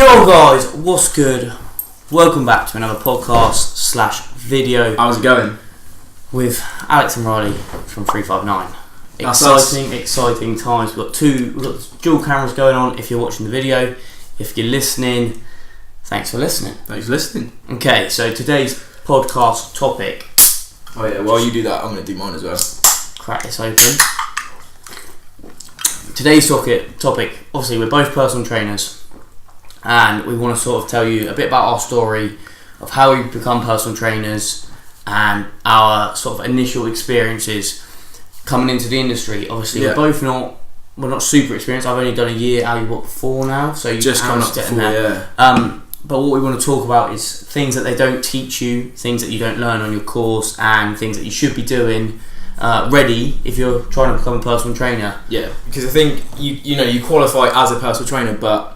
Yo guys, what's good? Welcome back to another podcast / video. How's it going? With Alex and Riley from 359. Exciting times. We've got dual cameras going on if you're watching the video. If you're listening, thanks for listening. Okay, so today's podcast topic. Oh yeah, while you do that, I'm going to do mine as well. Crack this open. Today's topic, obviously we're both personal trainers. And we want to sort of tell you a bit about our story of how we become personal trainers and our sort of initial experiences coming into the industry. Obviously, we're not super experienced. I've only done a year. Are you 4 now? So you just coming up to 4, yeah. But what we want to talk about is things that they don't teach you, things that you don't learn on your course, and things that you should be doing ready if you're trying to become a personal trainer. Yeah, because I think you qualify as a personal trainer, but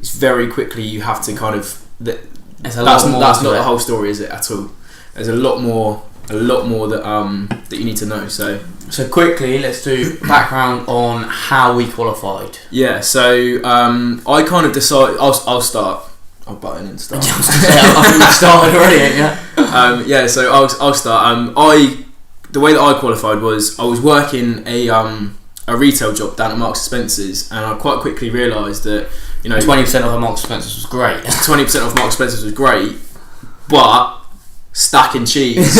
it's very quickly you have to kind of that's not the whole story, is it, at all? There's a lot more that you need to know. So quickly, let's do background on how we qualified. Yeah, so I kind of decided I'll start. I'll butt in and start. I think we started already, yeah. So I'll start. The way that I qualified was I was working a retail job down at Marks and Spencer's, and I quite quickly realised that 20% off at Marks and Spencer's was great. 20% off Marks and Spencer's was great, but stacking cheese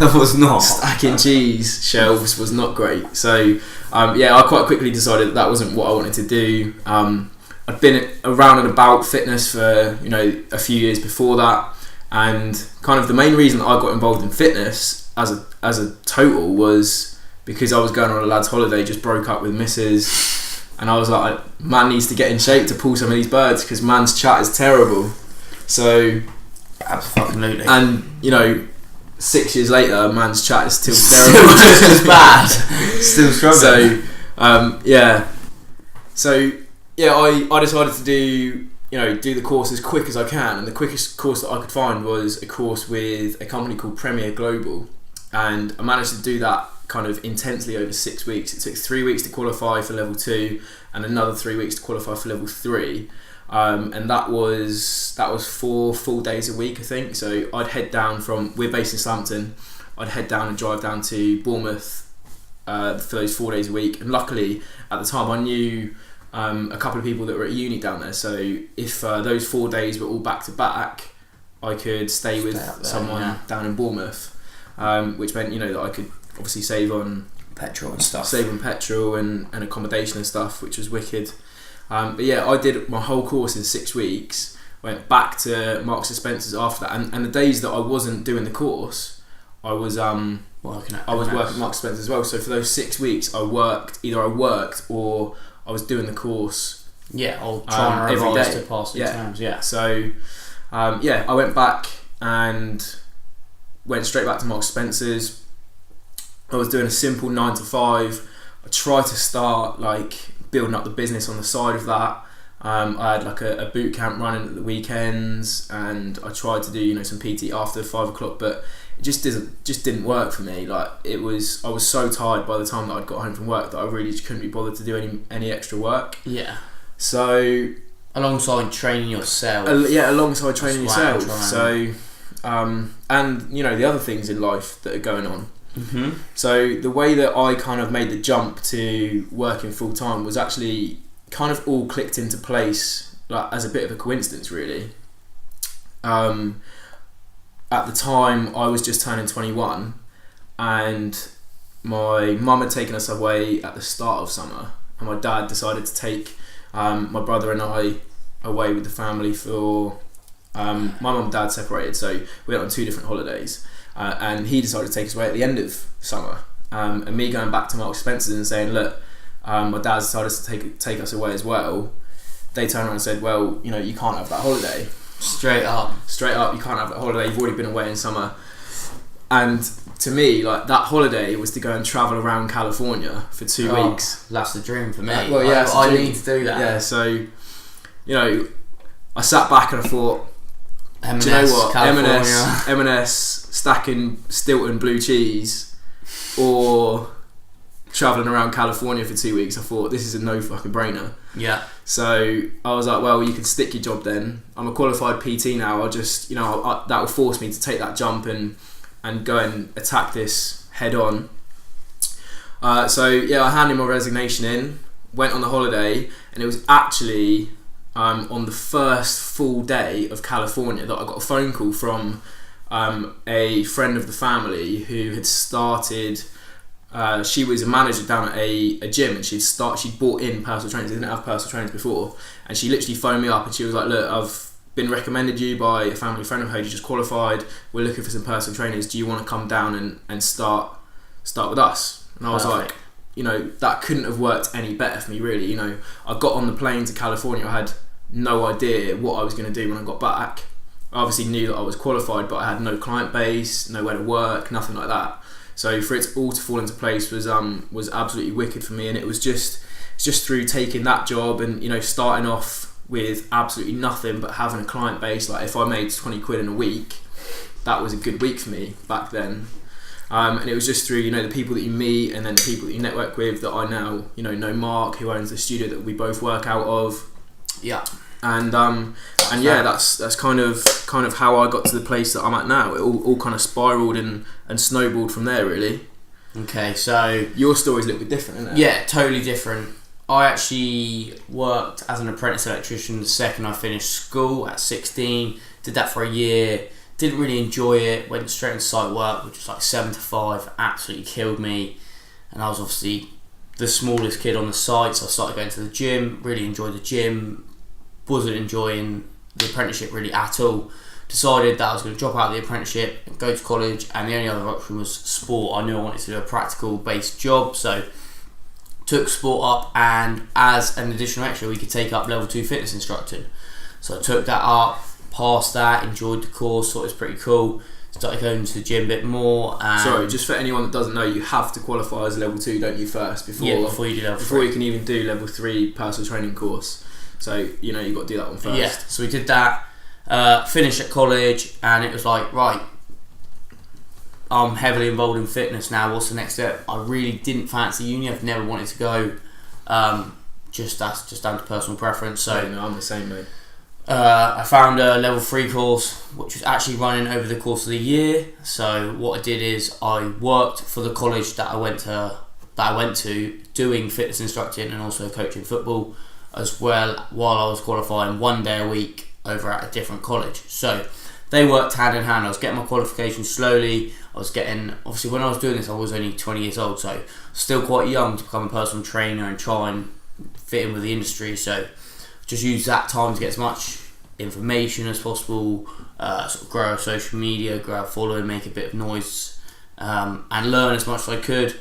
was not. Stacking cheese shelves was not great. So I quite quickly decided that wasn't what I wanted to do. I'd been around and about fitness for a few years before that, and kind of the main reason that I got involved in fitness as a total was because I was going on a lad's holiday, just broke up with Mrs. And I was like, man needs to get in shape to pull some of these birds because man's chat is terrible. So, absolutely. And 6 years later, man's chat is still terrible, just as bad. Still struggling. I decided to do the course as quick as I can, and the quickest course that I could find was a course with a company called Premier Global, and I managed to do that kind of intensely over 6 weeks. It took 3 weeks to qualify for level 2 and another 3 weeks to qualify for level 3, and that was 4 full days a week, I think. So I'd head down we're based in Southampton, I'd head down and drive down to Bournemouth for those 4 days a week, and luckily at the time I knew a couple of people that were at uni down there, so if those 4 days were all back to back, I could stay with someone down in Bournemouth, which meant that I could obviously save on petrol and stuff, and accommodation and stuff, which was wicked. But yeah, I did my whole course in 6 weeks, went back to Marks and Spencer's after that, and the days that I wasn't doing the course, I was working at Marks and Spencer's as well. So for those 6 weeks I worked or I was doing the course. Yeah, or trying to every day to pass the exams. Yeah. So I went back and went straight back to Marks and Spencer's. I was doing a simple 9 to 5. I tried to start building up the business on the side of that. I had a boot camp running at the weekends, and I tried to do some PT after 5 o'clock, but it just didn't work for me. I was so tired by the time that I'd got home from work that I really just couldn't be bothered to do any extra work. Yeah. So alongside training yourself. Alongside training yourself. So and the other things in life that are going on. Mm-hmm. So the way that I kind of made the jump to working full time was actually kind of all clicked into place as a bit of a coincidence, really. At the time I was just turning 21, and my mum had taken us away at the start of summer, and my dad decided to take my brother and I away with the family for my mum and dad separated, so we went on 2 different holidays. And he decided to take us away at the end of summer, and me going back to Marks and Spencer's and saying, look, my dad decided to take us away as well. They turned around and said, well, you can't have that holiday. Straight up, you can't have that holiday. You've already been away in summer. And to me, that holiday was to go and travel around California for 2 weeks. That's the dream for me. I need to do that. Yeah, so I sat back and I thought, M&S, do you know what? California. M&S stacking Stilton blue cheese, or travelling around California for 2 weeks, I thought this is a no fucking brainer. Yeah. So I was like, well, you can stick your job then. I'm a qualified PT now. I'll just, that will force me to take that jump and go and attack this head on. So I handed my resignation in, went on the holiday, and it was actually on the first full day of California that I got a phone call from a friend of the family who had started. She was a manager down at a gym, and she'd bought in personal trainers. They didn't have personal trainers before, and she literally phoned me up and she was like, "Look, I've been recommended you by a family friend of hers. You just qualified. We're looking for some personal trainers. Do you want to come down and start with us?" And I was like, that couldn't have worked any better for me, really. I got on the plane to California. I had no idea what I was going to do when I got back. I obviously knew that I was qualified, but I had no client base, nowhere to work, nothing like that. So for it all to fall into place was absolutely wicked for me, and it was just through taking that job and starting off with absolutely nothing but having a client base. Like if I made 20 quid in a week, that was a good week for me back then. And it was just through the people that you meet and then the people that you network with that I now know Mark, who owns the studio that we both work out of. Yeah. And that's kind of how I got to the place that I'm at now. It all kind of spiraled and snowballed from there, really. Okay, so your story's a little bit different, isn't it? Yeah, totally different. I actually worked as an apprentice electrician the second I finished school at 16. Did that for a year. Didn't really enjoy it. Went straight into site work, which was like 7 to 5. Absolutely killed me. And I was obviously the smallest kid on the site, so I started going to the gym. Really enjoyed the gym. Wasn't enjoying the apprenticeship really at all. Decided that I was going to drop out of the apprenticeship and go to college, and the only other option was sport. I knew I wanted to do a practical based job, so took sport up, and as an additional extra we could take up level 2 fitness instructing. So I took that up, passed that, enjoyed the course, thought it was pretty cool. Started going to the gym a bit more. Sorry, just for anyone that doesn't know, you have to qualify as level 2, don't you, first before you do level 3. Before you can even do level 3 personal training course. So you've got to do that one first. Yeah, so we did that, finished at college, and it was like, right, I'm heavily involved in fitness now, what's the next step? I really didn't fancy uni, I've never wanted to go, that's just down to personal preference. So yeah, no, I'm the same, mate. I found a level 3 course which was actually running over the course of the year. So what I did is I worked for the college that I went to doing fitness instructing and also coaching football as well, while I was qualifying 1 day a week over at a different college. So they worked hand in hand. I was getting my qualifications slowly. Obviously when I was doing this I was only 20 years old, so still quite young to become a personal trainer and try and fit in with the industry. So just use that time to get as much information as possible, sort of grow our social media, grow our following, make a bit of noise, and learn as much as I could.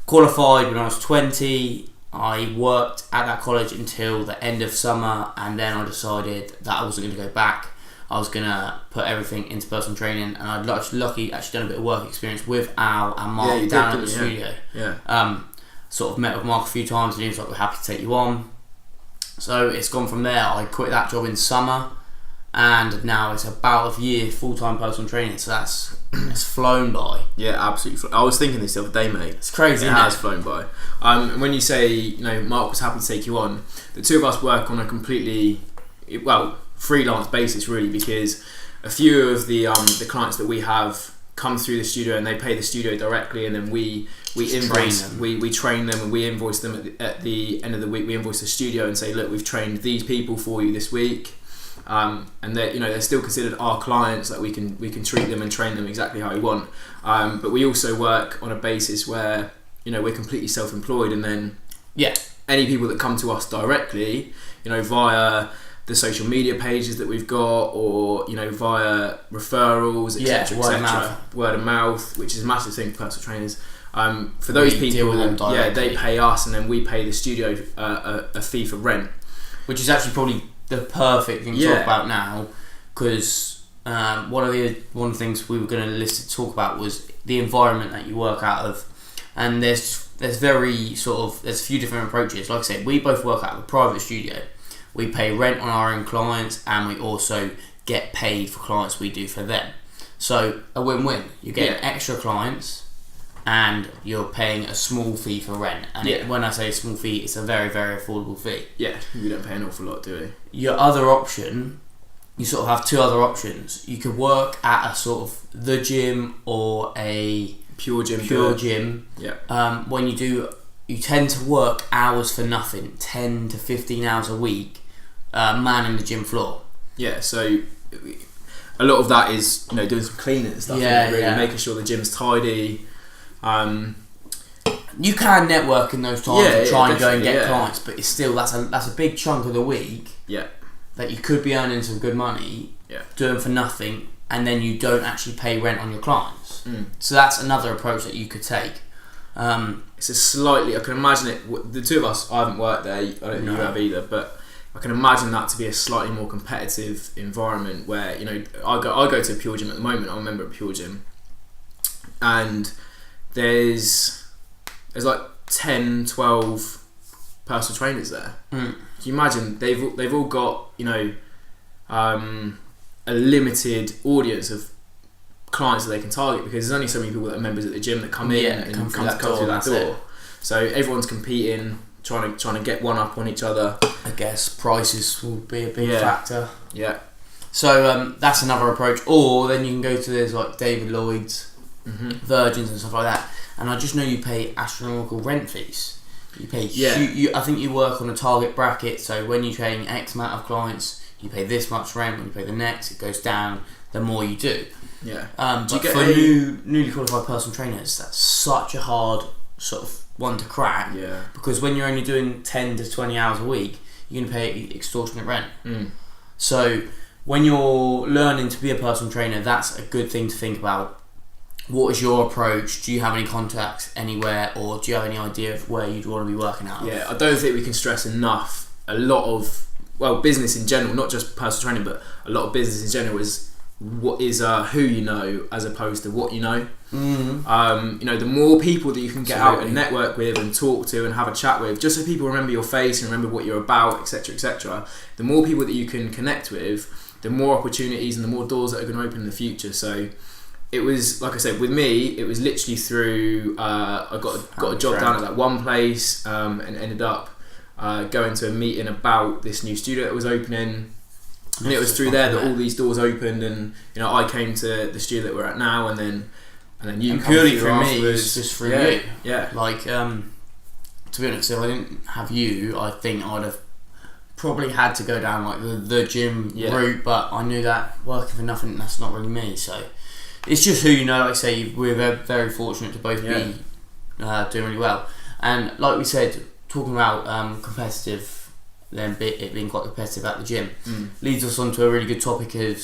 Qualified when I was 20. I worked at that college until the end of summer, and then I decided that I wasn't going to go back. I was going to put everything into personal training, and I'd actually done a bit of work experience with Al and Mark down at the studio. Yeah. Sort of met with Mark a few times, and he was like, "We're happy to take you on." So it's gone from there. I quit that job in summer, and now it's about a year full-time personal training. So it's flown by. Yeah, absolutely. I was thinking this the other day, mate. It's crazy. It has flown by. And when you say Mark was happy to take you on, the two of us work on a completely freelance basis, really, because a few of the clients that we have come through the studio and they pay the studio directly, and then we train them and we invoice them at the end of the week. We invoice the studio and say, look, we've trained these people for you this week, and they're still considered our clients. That we can treat them and train them exactly how we want. But we also work on a basis where we're completely self-employed, and then any people that come to us directly, via the social media pages that we've got, or via referrals, etc., word of mouth, which is a massive thing for personal trainers. For those people, they pay us, and then we pay the studio a fee for rent, which is actually probably the perfect thing to talk about now, because one of the things we were going to talk about was the environment that you work out of, and there's a few different approaches. Like I said, we both work out of a private studio. We pay rent on our own clients, and we also get paid for clients we do for them. So a win-win. You're getting extra clients, and you're paying a small fee for rent. And when I say a small fee, it's a very, very affordable fee. Yeah, we don't pay an awful lot, do we? Your other option, you sort of have two other options. You could work at a sort of the gym or a pure gym. Yeah. When you do, you tend to work hours for nothing, 10 to 15 hours a week, manning the gym floor. Yeah, so a lot of that is, you know, doing some cleaning and stuff. Making sure the gym's tidy. You can network in those times and try and go and get yeah. clients, but it's still that's a big chunk of the week. Yeah. That you could be earning some good money, doing for nothing, and then you don't actually pay rent on your clients. So that's another approach that you could take. It's a slightly, I can imagine it. The two of us, I haven't worked there. I don't think you have either, but I can imagine that to be a slightly more competitive environment where, you know, I go to a pure gym at the moment. I'm a member of a pure gym, and there's like 10, 12 personal trainers there. Can you imagine they've all got, you know, a limited audience of clients that they can target, because there's only so many people that are members at the gym that come in and come through that door. So everyone's competing, trying to get one up on each other. I guess prices will be a big factor. Yeah. So that's another approach. Or then you can go to those like David Lloyd's, Virgins and stuff like that. And I just know you pay astronomical rent fees. You pay. I think you work on a target bracket. So when you train X amount of clients, you pay this much rent. When you pay the next, it goes down. The more you do. Yeah. But for newly qualified personal trainers, that's such a hard sort of one to crack. Yeah. Because when you're only doing 10 to 20 hours a week, you're going to pay extortionate rent. So when you're learning to be a personal trainer, that's a good thing to think about. What is your approach? Do you have any contacts anywhere, or do you have any idea of where you'd want to be working out of? Yeah, I don't think we can stress enough. A lot of, well, business in general, not just personal training, but a lot of business in general is what is who you know as opposed to what you know. You know, the more people that you can get out and network with and talk to and have a chat with, just so people remember your face and remember what you're about, etc., etc. The more people that you can connect with, the more opportunities and the more doors that are going to open in the future. So it was, like I said, with me, it was literally through I got a job down at that one place, and ended up going to a meeting about this new studio that was opening. And it was through there that all these doors opened, and you know, I came to the studio that we're at now, and then you come purely through for afterwards. me, it's just for you. Yeah. Like, to be honest, if I didn't have you, I think I'd have probably had to go down like the gym route. But I knew that working for nothing, that's not really me. So it's just who you know. Like I say, we're very, very fortunate to both be doing really well. And like we said, talking about competitive. Then it being quite competitive at the gym leads us on to a really good topic of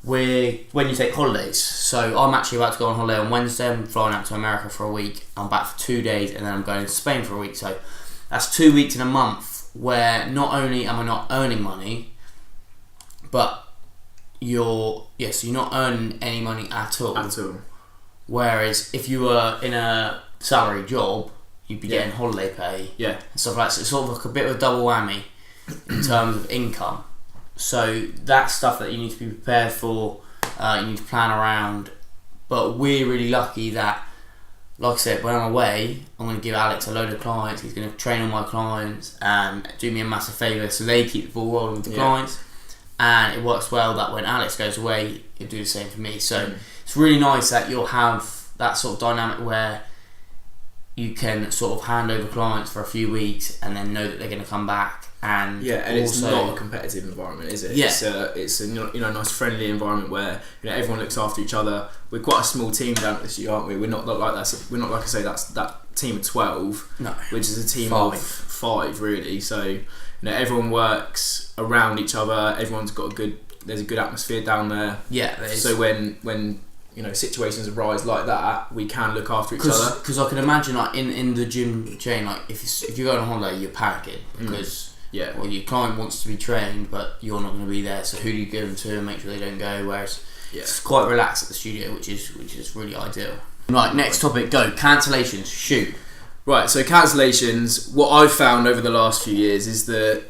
when you take holidays. So I'm actually about to go on holiday on Wednesday. I'm flying out to America for a week. I'm back for 2 days, and then I'm going to Spain for a week. So that's 2 weeks in a month where not only am I not earning money, but you're not earning any money at all. Whereas if you were in a salary job, you'd be getting holiday pay and stuff like that. So it's sort of like a bit of a double whammy in terms of income. So that's stuff that you need to be prepared for, you need to plan around. But we're really lucky that, like I said, when I'm away, I'm going to give Alex a load of clients. He's going to train all my clients and do me a massive favour, so they keep the ball rolling with the clients. And it works well that when Alex goes away, he'll do the same for me. So it's really nice that you'll have that sort of dynamic where you can sort of hand over clients for a few weeks and then know that they're going to come back. And it's not a competitive environment, is it? Yeah. It's a nice friendly environment where, you know, everyone looks after each other. We're quite a small team down at this year, aren't we? We're not like that. We're not, like I say, that's that team of 12, which is a team of 5 really. So, you know, everyone works around each other. Everyone's got there's a good atmosphere down there. Yeah, there is. So when you know, situations arise like that, we can look after each other. Because I can imagine, like in the gym chain, like if you're going on holiday, you're panicking because well, your client wants to be trained, but you're not going to be there. So who do you give them to and make sure they don't go? Whereas it's quite relaxed at the studio, which is really ideal. Right, next topic, go cancellations. Shoot. Right, so cancellations. What I've found over the last few years is that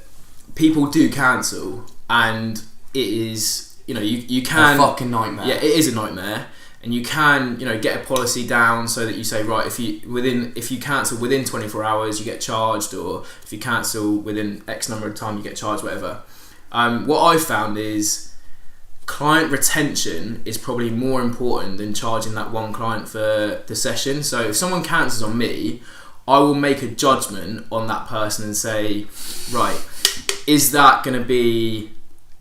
people do cancel, and it is, you know, you can a fucking nightmare. Yeah, it is a nightmare. and you can, get a policy down so that you say, right, if you cancel within 24 hours, you get charged, or if you cancel within X number of time, you get charged, whatever. What I've found is client retention is probably more important than charging that one client for the session. So if someone cancels on me, I will make a judgment on that person and say, right, is that going to be,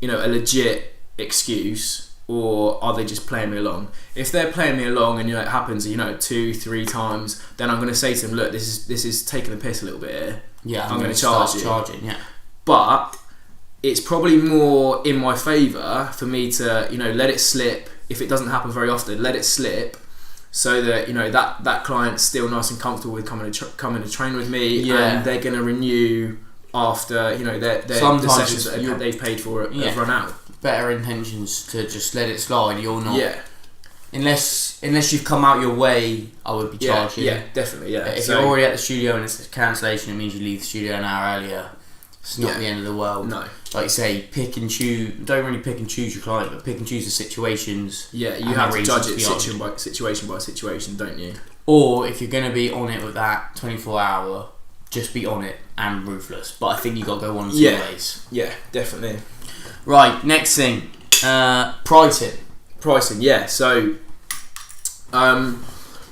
a legit excuse? Or are they just playing me along? If they're playing me along and it happens 2-3 times, then I'm going to say to them, look, this is taking the piss a little bit here. Yeah, I'm going to charge you. Charging, yeah. But it's probably more in my favour for me to let it slip. If it doesn't happen very often, let it slip, so that that client's still nice and comfortable with coming to train with me, and they're going to renew after the sessions that they've paid for have run out. Better intentions to just let it slide. You're not. Yeah. Unless you've come out your way, I would be charging. Yeah, definitely. Yeah. But if you're already at the studio and it's a cancellation, it means you leave the studio an hour earlier. It's not the end of the world. No. Like you say, pick and choose. Don't really pick and choose your client, but pick and choose the situations. Yeah, you have to judge it situation by situation, don't you? Or if you're going to be on it with that 24-hour, just be on it and ruthless. But I think you got to go one of two ways. Yeah, definitely. Right, next thing, pricing. Pricing, yeah. So,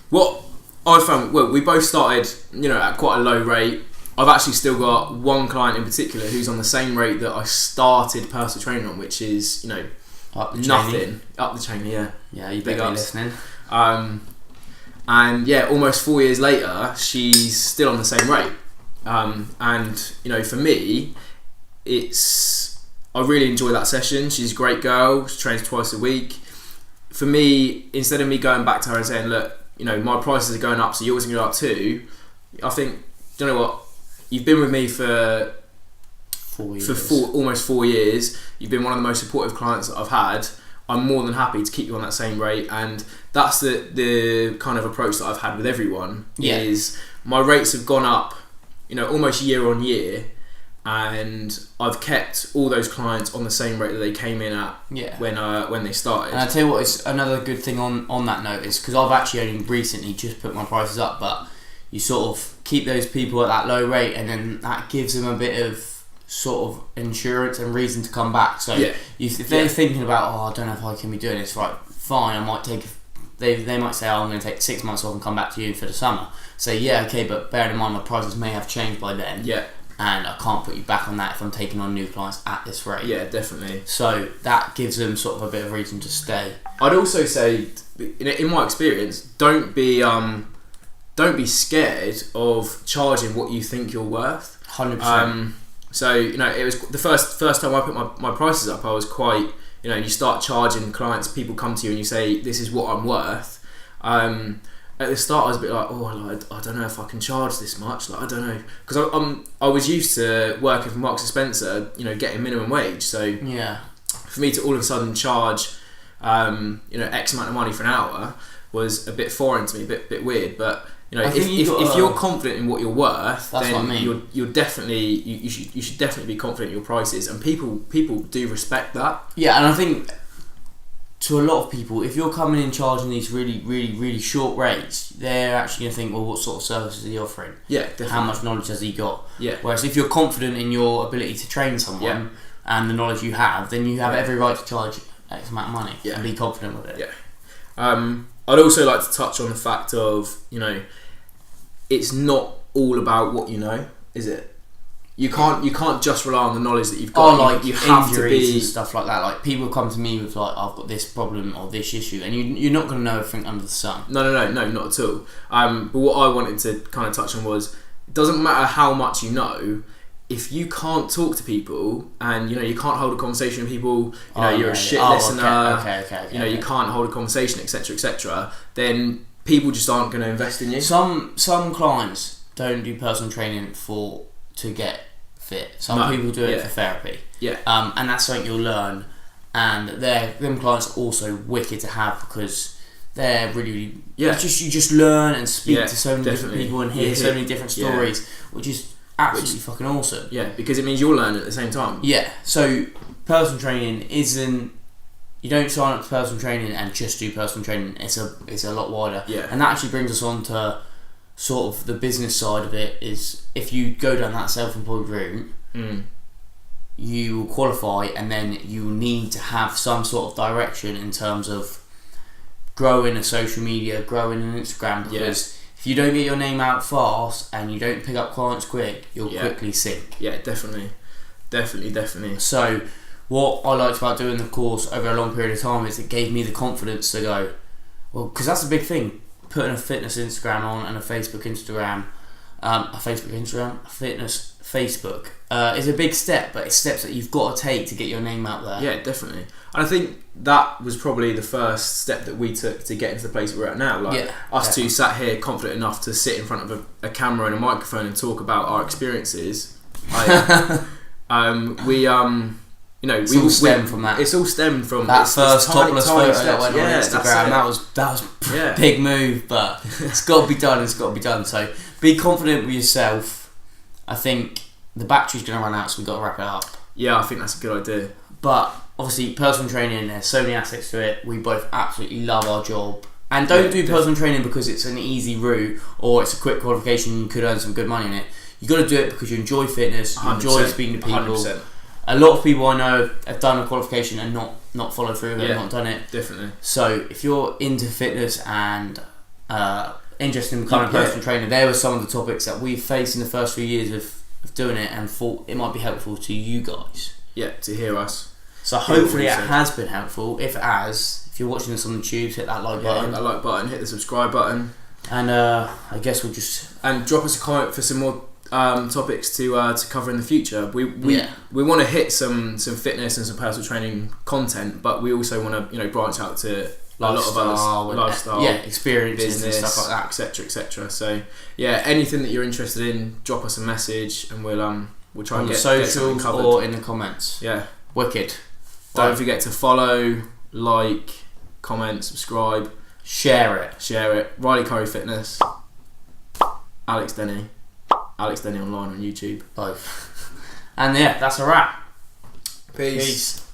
what I found, we both started, at quite a low rate. I've actually still got one client in particular who's on the same rate that I started personal training on, which is, nothing. Up the chain, yeah. Yeah, you better be listening. And yeah, almost 4 years later, she's still on the same rate. And for me, I really enjoy that session. She's a great girl. She trains twice a week. For me, instead of me going back to her and saying, look, my prices are going up, so yours are going to go up too, I think, do you know what? You've been with me for 4 years. Almost 4 years. You've been one of the most supportive clients that I've had. I'm more than happy to keep you on that same rate, and that's the kind of approach that I've had with everyone. Yeah. Is my rates have gone up, almost year on year, and I've kept all those clients on the same rate that they came in at when they started. And I tell you what, it's another good thing on that note is because I've actually only recently just put my prices up, but you sort of keep those people at that low rate, and then that gives them a bit of sort of insurance and reason to come back. So if they're thinking about, I don't know if I can be doing this, right, fine, I might take. They might say, I'm going to take 6 months off and come back to you for the summer. Say, okay, but bearing in mind my prices may have changed by then. Yeah. And I can't put you back on that if I'm taking on new clients at this rate. Yeah, definitely. So that gives them sort of a bit of reason to stay. I'd also say, in my experience, don't be scared of charging what you think you're worth. 100%. So it was the first time I put my prices up. I was quite, you start charging clients. People come to you and you say, "This is what I'm worth." At the start, I was a bit like, I don't know if I can charge this much. Like, I don't know, because I was used to working for Marks and Spencer, getting minimum wage. So for me to all of a sudden charge, X amount of money for an hour was a bit foreign to me, a bit weird. But if you're confident in what you're worth, then what I mean. you're definitely you should definitely be confident in your prices, and people do respect that. Yeah, and I think to a lot of people, if you're coming in charging these really, really, really short rates, they're actually going to think, well, what sort of services is he offering? Yeah, definitely. How much knowledge has he got? Yeah. Whereas if you're confident in your ability to train someone and the knowledge you have, then you have every right to charge X amount of money and be confident with it. Yeah. I'd also like to touch on the fact of, it's not all about what you know, is it? You can't just rely on the knowledge that you've got. Like you have to be and stuff like that. Like people come to me with like, I've got this problem or this issue, and you're not going to know everything under the sun. No, not at all. But what I wanted to kind of touch on was, it doesn't matter how much you know, if you can't talk to people and you can't hold a conversation with people, you're a shit listener. Okay. You can't hold a conversation, etc., then people just aren't going to invest in you. Some clients don't do personal training to get fit. Some people do it for therapy. Yeah. And that's something you'll learn. And them clients are also wicked to have because they're really you just learn and speak to so many different people and hear so many different stories, which is absolutely fucking awesome. Yeah, because it means you'll learn at the same time. Yeah. So personal training isn't you don't sign up to personal training and just do personal training. It's a lot wider. Yeah. And that actually brings us on to sort of the business side of it. Is if you go down that self-employed route, you will qualify, and then you need to have some sort of direction in terms of growing a social media, growing an Instagram, because if you don't get your name out fast and you don't pick up clients quick, you'll quickly sink. Yeah, definitely. So what I liked about doing the course over a long period of time is it gave me the confidence to go, well, because that's a big thing, putting a fitness Instagram on and a fitness Facebook is a big step, but it's steps that you've got to take to get your name out there. Yeah, definitely. And I think that was probably the first step that we took to get into the place we're at now. Like us two sat here confident enough to sit in front of a camera and a microphone and talk about our experiences. It's all stemmed from that. It's all stemmed from that first topless photo that went on Instagram. That was a big move, but it's got to be done. So be confident with yourself. I think the battery's going to run out, so we've got to wrap it up. Yeah, I think that's a good idea. But obviously, personal training, there's so many aspects to it. We both absolutely love our job. And don't do personal training because it's an easy route or it's a quick qualification and you could earn some good money in it. You've got to do it because you enjoy fitness, you enjoy speaking to people. 100%. A lot of people I know have done a qualification and not followed through with it, not done it. Definitely. So if you're into fitness and interested in becoming a personal trainer, there were some of the topics that we've faced in the first few years of doing it and thought it might be helpful to you guys. Yeah, to hear us. So hopefully it has been helpful. If it has, if you're watching this on the tubes, hit that like button. Hit that like button, hit the subscribe button. And I guess we'll just... And drop us a comment for some more topics to cover in the future. We want to hit some fitness and some personal training content, but we also want to branch out to a lot of other lifestyle, experiences, business, and stuff like that, etc. So anything that you're interested in, drop us a message and we'll try and get socials covered. Or in the comments. Yeah, wicked. Don't forget to follow, like, comment, subscribe, share it. Riley Curry Fitness, Alex Denny online on YouTube. Both. And that's a wrap. Peace.